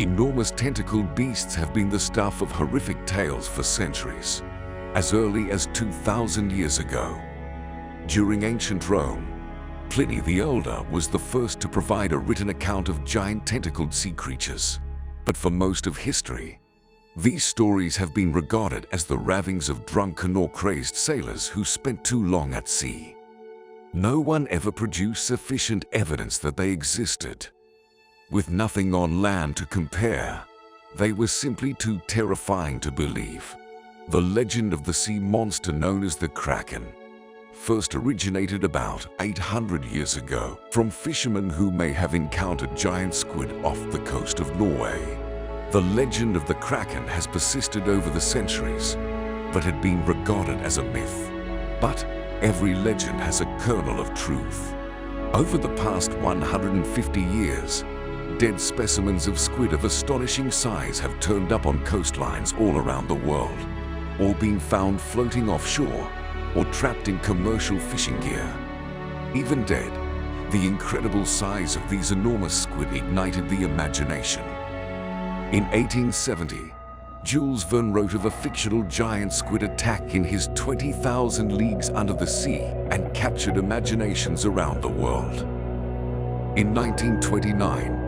Enormous tentacled beasts have been the stuff of horrific tales for centuries, as early as 2,000 years ago. During ancient Rome, Pliny the Elder was the first to provide a written account of giant tentacled sea creatures. But for most of history, these stories have been regarded as the ravings of drunken or crazed sailors who spent too long at sea. No one ever produced sufficient evidence that they existed. With nothing on land to compare, they were simply too terrifying to believe. The legend of the sea monster known as the Kraken first originated about 800 years ago from fishermen who may have encountered giant squid off the coast of Norway. The legend of the Kraken has persisted over the centuries, but had been regarded as a myth. But every legend has a kernel of truth. Over the past 150 years, dead specimens of squid of astonishing size have turned up on coastlines all around the world, or been found floating offshore, or trapped in commercial fishing gear. Even dead, the incredible size of these enormous squid ignited the imagination. In 1870, Jules Verne wrote of a fictional giant squid attack in his 20,000 Leagues Under the Sea and captured imaginations around the world. In 1929,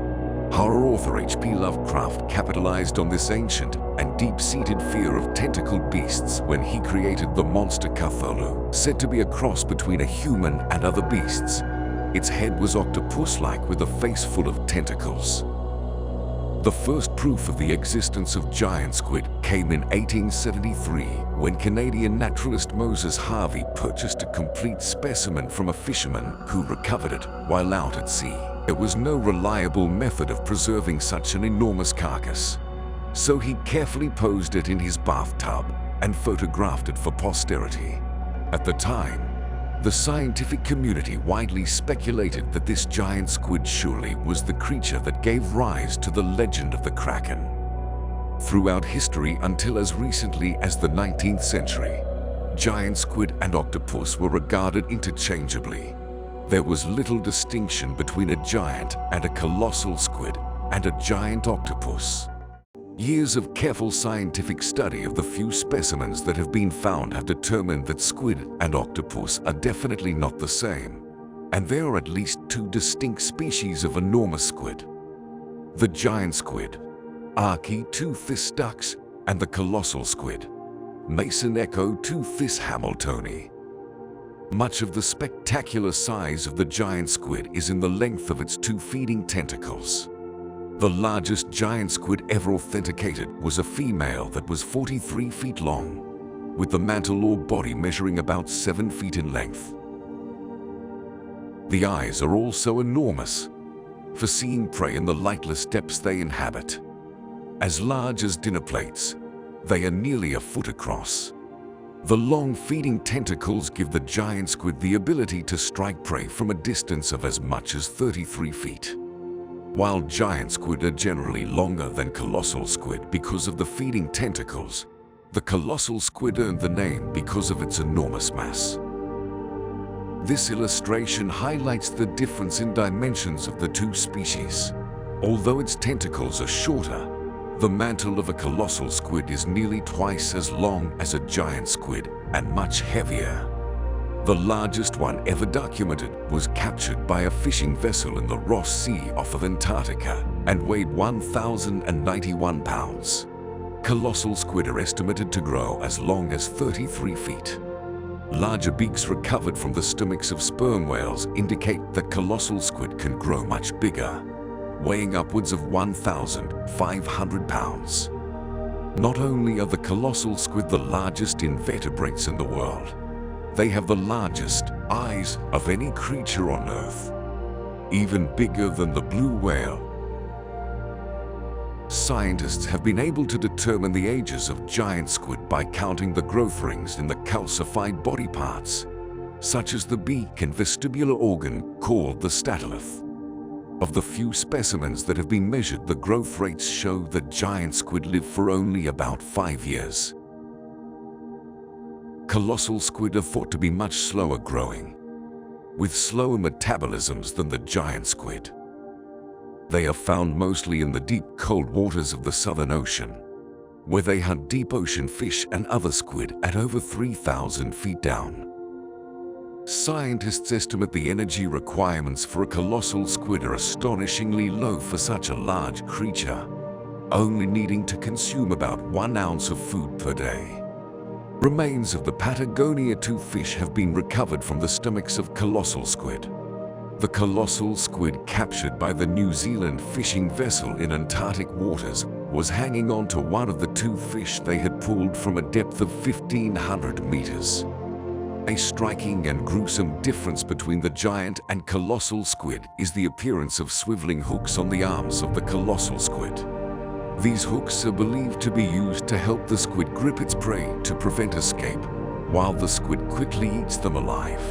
horror author H.P. Lovecraft capitalized on this ancient and deep-seated fear of tentacled beasts when he created the monster Cthulhu, said to be a cross between a human and other beasts. Its head was octopus-like with a face full of tentacles. The first proof of the existence of giant squid came in 1873 when Canadian naturalist Moses Harvey purchased a complete specimen from a fisherman who recovered it while out at sea. There was no reliable method of preserving such an enormous carcass, so he carefully posed it in his bathtub and photographed it for posterity. At the time, the scientific community widely speculated that this giant squid surely was the creature that gave rise to the legend of the Kraken. Throughout history until as recently as the 19th century, giant squid and octopus were regarded interchangeably. There was little distinction between a giant and a colossal squid and a giant octopus. Years of careful scientific study of the few specimens that have been found have determined that squid and octopus are definitely not the same, and there are at least two distinct species of enormous squid: the giant squid, Archaeteuthis dux, and the colossal squid, Mason Echoteuthis hamiltoni. Much of the spectacular size of the giant squid is in the length of its two feeding tentacles. The largest giant squid ever authenticated was a female that was 43 feet long, with the mantle or body measuring about 7 feet in length. The eyes are also enormous, for seeing prey in the lightless depths they inhabit. As large as dinner plates, they are nearly a foot across. The long feeding tentacles give the giant squid the ability to strike prey from a distance of as much as 33 feet. While giant squid are generally longer than colossal squid because of the feeding tentacles, the colossal squid earned the name because of its enormous mass. This illustration highlights the difference in dimensions of the two species. Although its tentacles are shorter, the mantle of a colossal squid is nearly twice as long as a giant squid and much heavier. The largest one ever documented was captured by a fishing vessel in the Ross Sea off of Antarctica and weighed 1,091 pounds. Colossal squid are estimated to grow as long as 33 feet. Larger beaks recovered from the stomachs of sperm whales indicate that colossal squid can grow much bigger, weighing upwards of 1,500 pounds. Not only are the colossal squid the largest invertebrates in the world, they have the largest eyes of any creature on Earth, even bigger than the blue whale. Scientists have been able to determine the ages of giant squid by counting the growth rings in the calcified body parts, such as the beak and vestibular organ called the statolith. Of the few specimens that have been measured, the growth rates show that giant squid live for only about 5 years. Colossal squid are thought to be much slower growing, with slower metabolisms than the giant squid. They are found mostly in the deep, cold waters of the Southern Ocean, where they hunt deep ocean fish and other squid at over 3,000 feet down. Scientists estimate the energy requirements for a colossal squid are astonishingly low for such a large creature, only needing to consume about 1 ounce of food per day. Remains of the Patagonia toothfish have been recovered from the stomachs of colossal squid. The colossal squid captured by the New Zealand fishing vessel in Antarctic waters was hanging on to one of the toothfish they had pulled from a depth of 1,500 meters. A striking and gruesome difference between the giant and colossal squid is the appearance of swiveling hooks on the arms of the colossal squid. These hooks are believed to be used to help the squid grip its prey to prevent escape, while the squid quickly eats them alive.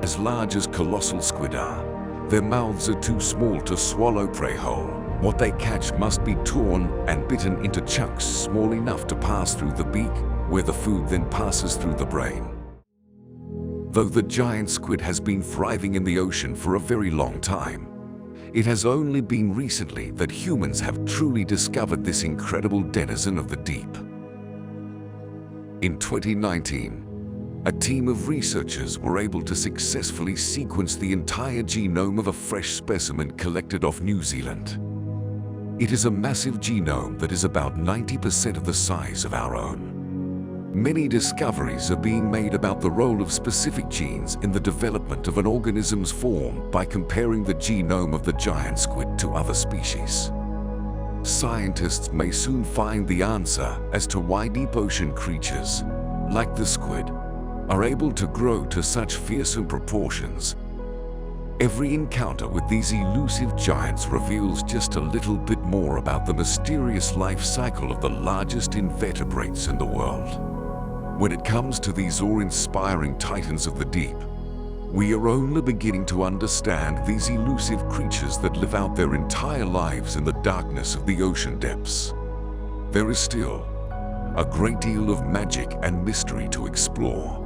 As large as colossal squid are, their mouths are too small to swallow prey whole. What they catch must be torn and bitten into chunks small enough to pass through the beak, where the food then passes through the brain. Though the giant squid has been thriving in the ocean for a very long time, it has only been recently that humans have truly discovered this incredible denizen of the deep. In 2019, a team of researchers were able to successfully sequence the entire genome of a fresh specimen collected off New Zealand. It is a massive genome that is about 90% of the size of our own. Many discoveries are being made about the role of specific genes in the development of an organism's form by comparing the genome of the giant squid to other species. Scientists may soon find the answer as to why deep ocean creatures, like the squid, are able to grow to such fearsome proportions. Every encounter with these elusive giants reveals just a little bit more about the mysterious life cycle of the largest invertebrates in the world. When it comes to these awe-inspiring titans of the deep, we are only beginning to understand these elusive creatures that live out their entire lives in the darkness of the ocean depths. There is still a great deal of magic and mystery to explore.